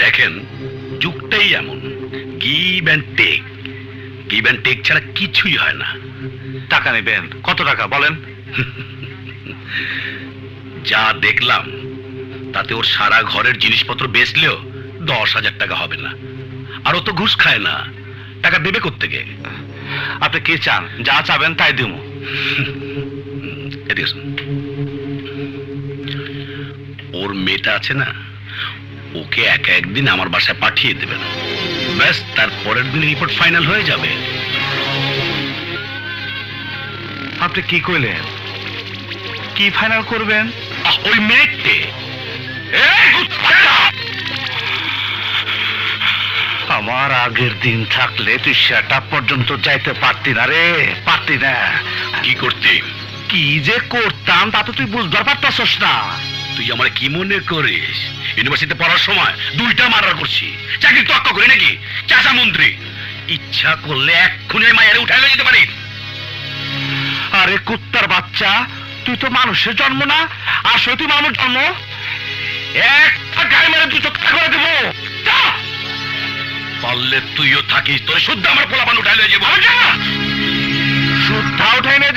দেখেন, যুগটাই এমন, give and take. Give and take ছাড়া কিছুই হয় না। টাকা নেবেন? কত টাকা বলেন? যা দেখলাম তাতে ওর সারা ঘরের জিনিসপত্র বেচলেও 10,000 টাকা হবে না। আর ও তো ঘুষ খায় না, টাকা দেবে কোত্থেকে? আপনি কি চান? যা চাবেন তাই দিব। এদিকে শোন। ওর মেয়েটা আছে না, ওকে একা একদিন আমার বাসায় পাঠিয়ে দেবেন, ব্যাস তার পরের দিন রিপোর্ট ফাইনাল হয়ে যাবে। আপনি কি কইলেন? কি ফাইনাল করবেন? ওই মেয়েকে আমার আগের দিন থাকলে তুই সেটা পর্যন্ত যাইতে পারতি না রে, পারতি না। কি করতে? কি যে করতাম তা তো তুই বুঝবার পারতাছস না। তুই আমার কি মনে করিস ইউনিভার্সিটিতে পড়ার সময় 2টা মার্ডার করছি, চাকরি তক্ক করি নাকি? চাচা মন্ত্রী, ইচ্ছা করলে এক্ষুনি মায়ের উঠাই নিয়ে যেতে পারিস। আরে কুত্তার বাচ্চা, তুই তো মানুষের জন্ম না, আসলে তুই মানুষ জন্ম। একটা গায়ে মেরে তুই চোখটা করে দেবো। পারলে তুইও থাকিস, তোর শুদ্ধ আমার পোলাপান উঠাই নিয়ে যাবো। শুদ্ধা উঠাই নিয়ে